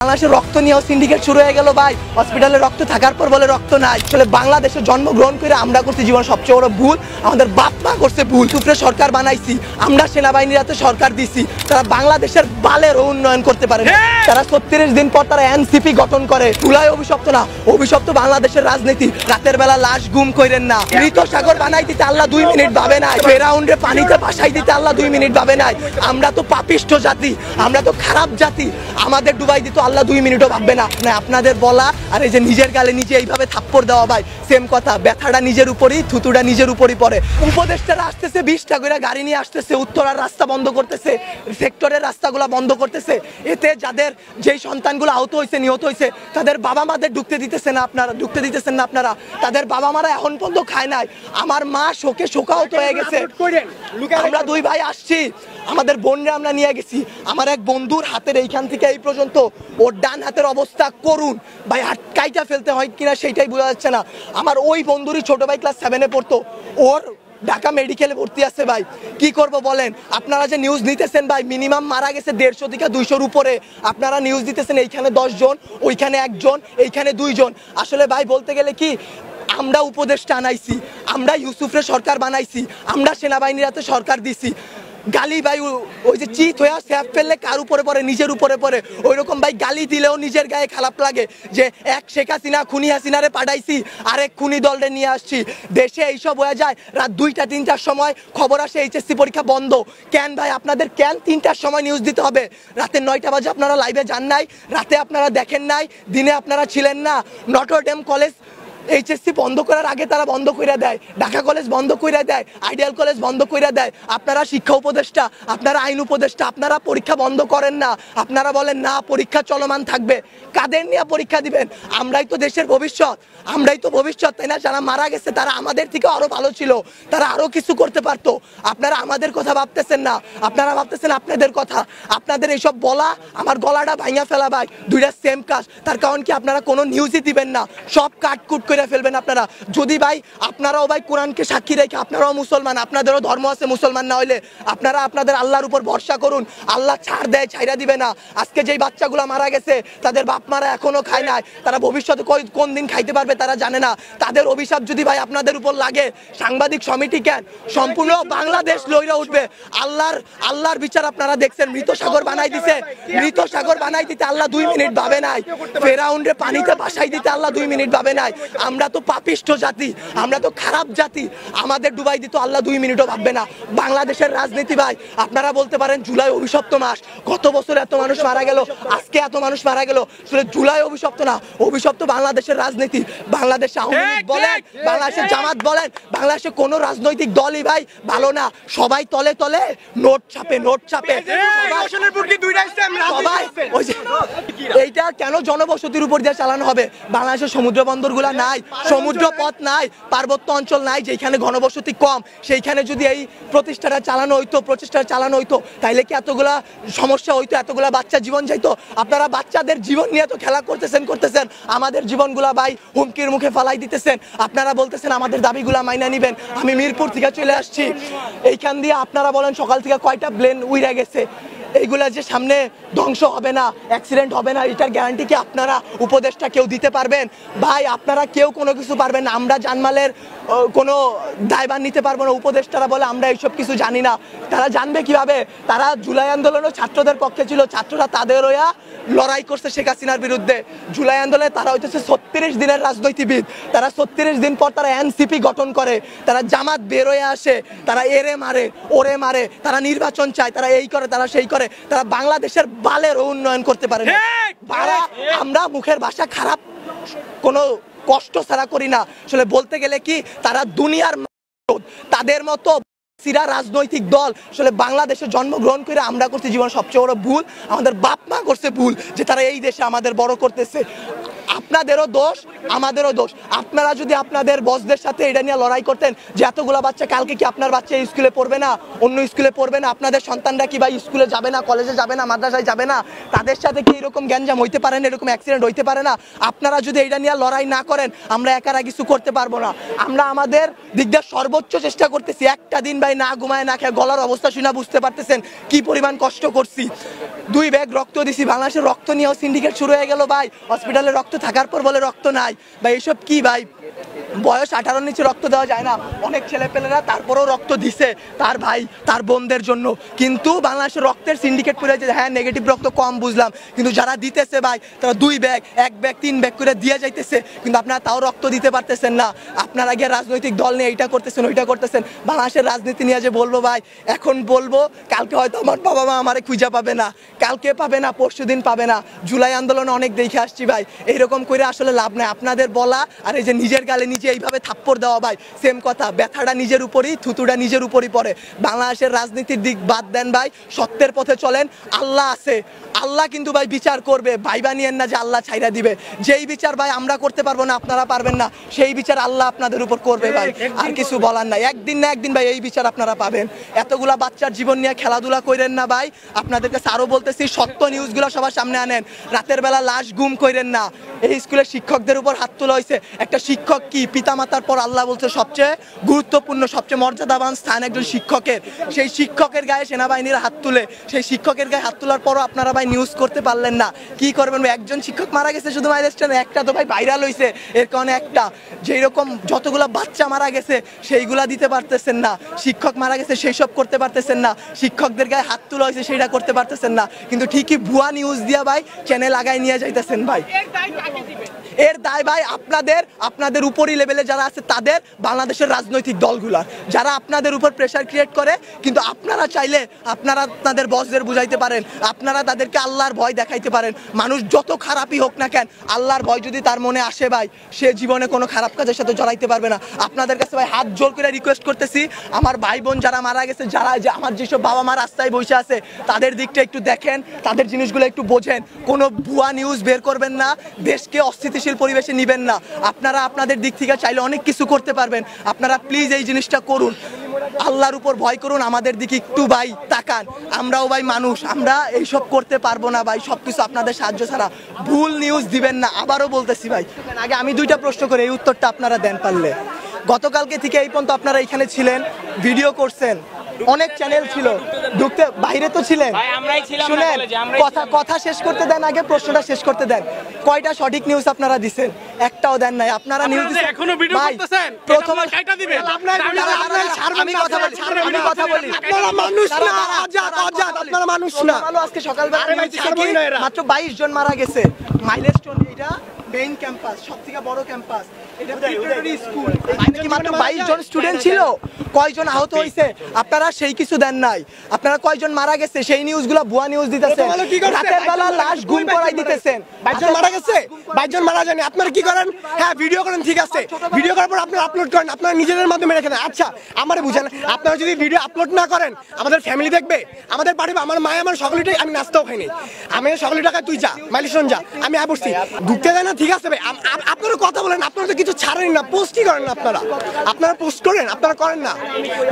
বাংলাদেশের রক্ত নিয়েও সিন্ডিকেট শুরু হয়ে গেল ভাই। হসপিটালে রক্ত থাকার পর বলে রক্ত নাই। আসলে বাংলাদেশে জন্মগ্রহণ করে আমরা করছি জীবন সবচেয়ে বড় ভুল, আমাদের বাপ মা করছে ভুল। সুপ্রে সরকার বানাইছি, আমরা সেনাবাহিনীর হাতে সরকার দিছি, তারা বাংলাদেশের বালের উন্নয়ন করতে পারে না। তারা 36 দিন পর তারা এনসিপি গঠন করে। চুলাই অভিশপ্ত না, অভিশপ্ত বাংলাদেশের রাজনীতি। রাতের বেলা লাশ গুম কইরেন না। মৃত সাগর বানাই দিতে আল্লাহ 2 মিনিট ভাবে নাই। ফেরাউন্ডে পানিতে ভাসাই দিতে আল্লাহ 2 মিনিট ভাবে নাই। আমরা তো পাপিষ্ঠ জাতি, আমরা তো খারাপ জাতি, আমাদের ডুবাই দিত আল্লাহ 2 মিনিটও ভাববে না। আপনাদের বলা আর এই যে নিজের গালে নিজে এইভাবে থাপ্পড় দেওয়া ভাই সেম কথা। ব্যথাটা নিজের উপরই, থুতুটা নিজের উপরই পড়ে। উপদেষ্টারা আসতেছে 20টা করে গাড়ি নিয়ে আসতেছে, উত্তরার রাস্তা বন্ধ করতেছে, সেক্টরের রাস্তাগুলো বন্ধ করতেছে। এতে যাদের যেই সন্তানগুলো আহত হয়েছে, নিহত হয়েছে, তাদের বাবা মাদের ঢুকতে দিতেছেন না আপনারা। তাদের বাবা মারা এখন পর্যন্ত খায় নাই। আমার মা শোকে শোকাহত হয়ে গেছে। আমরা 2 ভাই আসছি, আমাদের বোনরা আমরা নিয়ে গেছি। আমার এক বন্ধুর হাতের এইখান থেকে এই পর্যন্ত ওর ডান হাতের অবস্থা করুন ভাই, হাত কাইটা ফেলতে হয় কিনা সেইটাই বোঝা যাচ্ছে না। আমার ওই বন্ধুরই ছোট ভাই ক্লাস 7-এ পড়তো, ওর ঢাকা মেডিকেলে ভর্তি আছে ভাই। কি করব বলেন? আপনারা যে নিউজ নিতেছেন ভাই, মিনিমাম মারা গেছে 150 থেকে 200-র উপরে। আপনারা নিউজ দিতেছেন এইখানে 10 জন, ওইখানে 1 জন, এইখানে 2 জন। আসলে ভাই বলতে গেলে কি, আমরা উপদেষ্টা আনাইছি, আমরা ইউসুফরে সরকার বানাইছি, আমরা সেনাবাহিনীর হাতে সরকার দিছি। গালি ভাই ওই যে চিত হয়ে স্যাপ ফেললে কার উপরে পড়ে? নিজের উপরে পড়ে। ওই রকম ভাই গালি দিলেও নিজের গায়ে খারাপ লাগে যে এক শেখ হাসিনা খুনি হাসিনারে পাঠাইছি, আরেক খুনি দলরে নিয়ে আসছি। দেশে এইসব হয়ে যায় রাত 2টা-3টার সময় খবর আসে এইচএসসি পরীক্ষা বন্ধ। কেন ভাই আপনাদের কেন 3টার সময় নিউজ দিতে হবে? রাতে 9টা বাজে আপনারা লাইভে যান নাই, রাতে আপনারা দেখেন নাই, দিনে আপনারা ছিলেন না। নটর ডেম কলেজ এইচএসসি বন্ধ করার আগে তারা বন্ধ করে দেয়, ঢাকা কলেজ বন্ধ করে দেয়, আইডিয়াল কলেজ বন্ধ করে দেয়। আপনারা শিক্ষা উপদেষ্টা, আপনারা আইন উপদেষ্টা, আপনারা পরীক্ষা বন্ধ করেন না। আপনারা বলেন না পরীক্ষা চলমান থাকবে। কাদের নিয়ে পরীক্ষা দিবেন? আমরাই তো দেশের ভবিষ্যৎ, আমরাই তো ভবিষ্যৎ, তাই না? যারা মারা গেছে তারা আমাদের থেকে আরো ভালো ছিল, তারা আরো কিছু করতে পারতো। আপনারা আমাদের কথা ভাবতেছেন না, আপনারা ভাবতেছেন আপনাদের কথা। আপনাদের এইসব বলা আমার গলাটা ভাঙা ফেলা ভাই, 2টা সেম কাজ। তার কারণ কি, আপনারা কোনো নিউজই দিবেন না, সব কাটকুট করে ফেলবেন আপনারা। যদি ভাই আপনারাও ভাই কোরআনকে সাক্ষী রেখে, আপনারাও মুসলমান, আপনাদেরও ধর্ম আছে, মুসলমান না হইলে আপনারা আপনাদের আল্লাহর উপর ভরসা করুন। আল্লাহ ছাড় দেয়, ছাইরা দিবে না। আজকে যেই বাচ্চাগুলো মারা গেছে তাদের বাপ মারা এখনো খায় নাই, তারা ভবিষ্যতে কোন দিন খাইতে পারবে তারা জানে না। তাদের অভিশাপ যদি ভাই আপনাদের উপর লাগে, সাংবাদিক সমিতি কেন, সম্পূর্ণ বাংলাদেশ লইরা উঠবে। আল্লাহর বিচার আপনারা দেখছেন। মৃত সাগর বানাই দিতে আল্লাহ 2 মিনিট ভাবে নাই। ফেরাউন্ডে পানিতে ভাসাই দিতে আল্লাহ 2 মিনিট ভাবে নাই। আমরা তো পাপিষ্ঠ জাতি, আমরা তো খারাপ জাতি, আমাদের ডুবাই দিত আল্লাহ 2 মিনিটও ভাববে না। বাংলাদেশের রাজনীতি ভাই, আপনারা বলতে পারেন জুলাই অভিশপ্ত মাস, গত বছর এত মানুষ মারা গেল, আজকে এত মানুষ মারা গেল। আসলে জুলাই অভিশপ্ত না, অভিশপ্ত বাংলাদেশের রাজনীতি। বাংলাদেশে আওয়ামী লীগ বলেন, বাংলাদেশের জামাত বলেন, বাংলাদেশে কোনো রাজনৈতিক দলই ভাই ভালো না। সবাই তলে তলে নোট ছাপে। এইটা কেন জনবসতির উপর দিয়ে চালানো হবে? বাংলাদেশের সমুদ্র বন্দরগুলা নাই, সমুদ্র পথ নাই, পার্বত্য অঞ্চল নাই, যেখানে ঘনবসতি কম, সেইখানে যদি এই প্রচেষ্টাটা চালানো হইতো তাইলে কি এতগুলা সমস্যা হইতো? এতগুলা বাচ্চা জীবন যাইতো? আপনারা বাচ্চাদের জীবন নিয়ে তো খেলা করতেছেন, আমাদের জীবনগুলা ভাই হুমকির মুখে ফালাই দিতেছেন। আপনারা বলতেছেন আমাদের দাবিগুলা মাইনা নিবেন। আমি মিরপুর থেকে চলে আসছি, এইখান দিয়ে আপনারা বলেন সকাল থেকে কয়টা প্লেন উইরা গেছে। এইগুলা যে সামনে ধ্বংস হবে না, অ্যাক্সিডেন্ট হবে না, এটার গ্যারান্টি কি আপনারা উপদেষ্টা কেউ দিতে পারবেন? ভাই আপনারা কেউ কোনো কিছু পারবেন না। আমরা জানমালের কোনো দায়ভার নিতে পারবো না। উপদেষ্টারা বলে আমরা এইসব কিছু জানি না। তারা জানবে কিভাবে? তারা জুলাই আন্দোলনও ছাত্রদের পক্ষে ছিল, ছাত্ররা তাদের হইয়া লড়াই করছে শেখ হাসিনার বিরুদ্ধে। জুলাই আন্দোলনে তারা হইতেছে 36 দিনের রাজনীতিবিদ। তারা 36 দিন পর তারা এনসিপি গঠন করে, তারা জামাত বের হয়ে আসে, তারা এরে মারে, ওরে মারে, তারা নির্বাচন চায়, তারা এই করে, তারা সেই করে, তারা বাংলাদেশের বালের উন্নয়ন করতে পারে না। আমরা মুখের ভাষা খারাপ কোনো কষ্ট ছাড়া করি না। আসলে বলতে গেলে কি, তারা দুনিয়ার তাদের মতো সিরা রাজনৈতিক দল আসলে বাংলাদেশে জন্মগ্রহণ করে আমরা করছি জীবন সবচেয়ে বড় ভুল, আমাদের বাপ মা করছে ভুল যে তারা এই দেশে আমাদের বড় করতেছে। আপনাদেরও দোষ আমাদেরও দোষ। আপনারা যদি আপনাদের বসদের সাথে এটা নিয়ে লড়াই করতেন যে এতগুলা বাচ্চা কালকে কি আপনার বাচ্চা স্কুলে পড়বে না, অন্য স্কুলে পড়বে না, আপনাদের সন্তানরা কি ভাই স্কুলে যাবে না, কলেজে যাবে না, মাদ্রাসায় যাবে না, তাদের সাথে কি এরকম গ্যাঞ্জাম হইতে পারে না, এরকম অ্যাক্সিডেন্ট হইতে পারে না? আপনারা যদি এটা নিয়ে লড়াই না করেন আমরা একারা কিছু করতে পারবো না। আমরা আমাদের দিক দিয়ে সর্বোচ্চ চেষ্টা করতেছি। একটা দিন ভাই না ঘুমায় না খেয়ে গলার অবস্থা শুনে বুঝতে পারতেছেন কি পরিমাণ কষ্ট করছি। 2 ব্যাগ রক্ত দিছি। বাংলাদেশের রক্ত নিয়েও সিন্ডিকেট শুরু হয়ে গেল ভাই। হসপিটালে রক্ত থাকার পর বলে রক্ত নাই ভাই। এসব কি ভাই? বয়স 18 নিচে রক্ত দেওয়া যায় না। অনেক ছেলেপেলেরা তারপরেও রক্ত দিছে তার ভাই তার বোনদের জন্য। কিন্তু বাংলাদেশের রক্তের সিন্ডিকেট করে যে হ্যাঁ নেগেটিভ রক্ত কম বুঝলাম, কিন্তু যারা দিতেছে ভাই তারা 2 ব্যাগ 1 ব্যাগ 3 ব্যাগ করে দিয়ে যাইতেছে, কিন্তু আপনারা তাও রক্ত দিতে পারতেছেন না। আপনারা গিয়ে রাজনৈতিক দল নিয়ে এইটা করতেছেন ওইটা করতেছেন। বাংলাদেশের রাজনীতি নিয়ে যে বলবো ভাই, এখন বলবো কালকে হয়তো আমার বাবা মা আমারে খুঁজে পাবে না, কালকে পাবে না, পরশু দিন পাবে না। জুলাই আন্দোলনে অনেক দেখে আসছি ভাই, এইরকম করে আসলে লাভ নাই। আপনাদের বলা আর এই যে নিজের গালে নিজে এইভাবে থাপ্পড় দেওয়া ভাই সেম কথা। ব্যথাটা নিজের উপরই, থুতুটা নিজের উপরই পড়ে। বাংলাদেশের রাজনীতির দিক বাদ দেন ভাই, সত্যের পথে চলেন। আল্লাহ আছে, আল্লাহ কিন্তু ভাই বিচার করবে। ভাইবা নিয়েন না যে আল্লাহ ছাইরা দিবে। যেই বিচার ভাই আমরা করতে পারবো না, আপনারা পারবেন না, সেই বিচার আল্লাহ আপনাদের উপর করবে ভাই। আর কিছু বলার নাই। একদিন না একদিন ভাই এই বিচার আপনারা পাবেন। এতগুলা বাচ্চার জীবন নিয়ে খেলাধুলা করেন না ভাই। আপনাদেরকে আরো বলতেছি, সত্য নিউজগুলো সবার সামনে আনেন। রাতের বেলা লাশ গুম করেন না। এই স্কুলের শিক্ষকদের উপর হাত তোলা হয়েছে। একটা শিক্ষক কি পিতামাতার পর আল্লাহ বলছে সবচেয়ে গুরুত্বপূর্ণ, সবচেয়ে মর্যাদাবান স্থান একজন শিক্ষকের। সেই শিক্ষকের গায়ে সেনাবাহিনীর হাত তুলে, সেই শিক্ষকের গায়ে হাত তোলার পরও আপনারা ভাই নিউজ করতে পারলেন না। কি করবেন? একজন শিক্ষক মারা গেছে শুধু মাইলস্টোনে, একটা তো ভাই ভাইরাল হয়েছে এর কারণে একটা। যেই রকম যতগুলা বাচ্চা মারা গেছে সেইগুলা দিতে পারতেছেন না। শিক্ষক মারা গেছে সেই সব করতে পারতেছেন না। শিক্ষকদের গায়ে হাত তোলা হয়েছে সেটা করতে পারতেছেন না। কিন্তু ঠিকই ভুয়া নিউজ দিয়া ভাই চ্যানেল আগায় নিয়ে যাইতেছেন ভাই। এর দায় ভাই আপনাদের উপরই লেভেলে যারা আছে তাদের, বাংলাদেশের রাজনৈতিক দলগুলার, যারা আপনাদের উপর প্রেসার ক্রিয়েট করে। কিন্তু আপনারা চাইলে আপনারা আপনাদের বসদের বুঝাইতে পারেন, আপনারা তাদেরকে আল্লাহর ভয় দেখাইতে পারেন। মানুষ যত খারাপই হোক না কেন, আল্লাহর ভয় যদি তার মনে আসে ভাই, সে জীবনে কোনো খারাপ কাজের সাথে জড়াইতে পারবে না। আপনাদের কাছে ভাই হাত জোর করে রিকোয়েস্ট করতেছি, আমার ভাই বোন যারা মারা গেছে, যারা আমার যেসব বাবা মা রাস্তায় বসে আছে, তাদের দিকটা একটু দেখেন, তাদের জিনিসগুলো একটু বোঝেন। কোনো ভুয়া নিউজ বের করবেন না, দেশকে অস্থিতিশীল পরিবেশে নিবেন না। আপনারা আপনাদের দিক থেকে চাইলে অনেক কিছু করতে পারবেন। আপনারা প্লিজ এই জিনিসটা করুন, আল্লাহর উপর ভয় করুন, আমাদের দিকে একটু ভাই তাকান। আমরাও ভাই মানুষ, আমরা এইসব করতে পারবো না ভাই, সবকিছু আপনাদের সাহায্য ছাড়া। ভুল নিউজ দিবেন না, আবারও বলতেছি ভাই। আগে আমি 2টা প্রশ্ন করে এই উত্তরটা আপনারা দেন পারলে। গতকালকে থেকে এই পর্যন্ত আপনারা এখানে ছিলেন, ভিডিও করছেন, অনেক চ্যানেল ছিল, ঢুকতে বাইরে তো ছিলেন। শুনেন, কথা শেষ করতে দেন, আগে প্রশ্নটা শেষ করতে দেন। কয়টা সঠিক নিউজ আপনারা দিচ্ছেন? একটাও দেন নাই। আপনারা নিউজ এখনো ভিডিও করতেছেন, প্রথমে কাইটা দিবেন। আমি কথা বলি, আপনারা মানুষ না, আজাদ আপনারা মানুষ না। ভালো, আজকে সকালবেলা মাত্র 22 জন মারা গেছে। মাইলস্টোন এটা মেইন ক্যাম্পাস, সবথেকে বড় ক্যাম্পাস। এটা প্রিপারেটরি স্কুল। এখানে মাত্র 22 জন স্টুডেন্ট ছিল। কয়জন আহত হইছে আপনারা সেই কিছু দেন নাই। আপনারা কয়জন মারা গেছে সেই নিউজগুলো ভুয়া নিউজ দিতেছেন। রাতের বেলা লাশ গুম করাই দিতেছেন। 22 জন মারা গেছে, 22 জন মারা যায়নি। আপনারা কি করেন? হ্যাঁ, ভিডিও করেন, ঠিক আছে, ভিডিও করার পর আপনারা আপলোড করেন, আপনারা নিজেদের মাধ্যমে রেখে দেন। আচ্ছা, আমারে বুঝেন, আপনারা যদি ভিডিও আপলোড না করেন আমাদের ফ্যামিলি দেখবে, আমাদের বাড়ি, আমার মায়ে আমার সকলেটাই, আমি নাস্তাও খাইনি, আমি সকলের টাকা তুই যা মাইলস্টোন যা, আমি বসছি, ঢুকতে দেয় না, ঠিক আছে ভাই। আপনারা কথা বলেন, আপনারা তো কিছু ছাড়েন না, পোস্টই করেন না। আপনারা পোস্ট করেন, আপনারা করেন না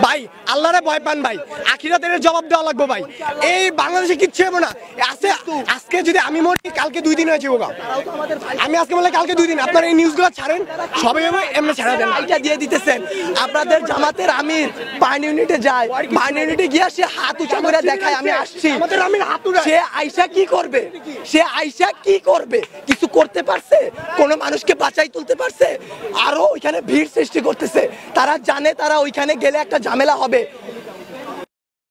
ভাই। আল্লাহরে ভয় পান ভাই, আখিরাতের জবাব দেওয়া লাগবে ভাই। এই বাংলাদেশে কিচ্ছু হবে না। আজকে যদি আমি মরি, কালকে 2 দিন হয়েছে ওগা, আমি আজকে বলে কালকে 2 দিন। আপনারা এই নিউজগুলো ছাড়েন, সবাই এমনি ছাড়া দেন। এটা দিয়ে দিতেছেন। আপনাদের জামাতের আমির বার্ন ইউনিটে যায়, বার্ন ইউনিটে গিয়ে সে হাত উঁচা করে দেখায় আমি আসছি। সে আইসা কি করবে? সে আইসা কি করবে? কিছু করতে পারছে? কোন মানুষকে বাঁচাই তুলতে পারছে? আরো ওইখানে ভিড় সৃষ্টি করতেছে। তারা জানে তারা ওইখানে গেলে একটা ঝামেলা হবে।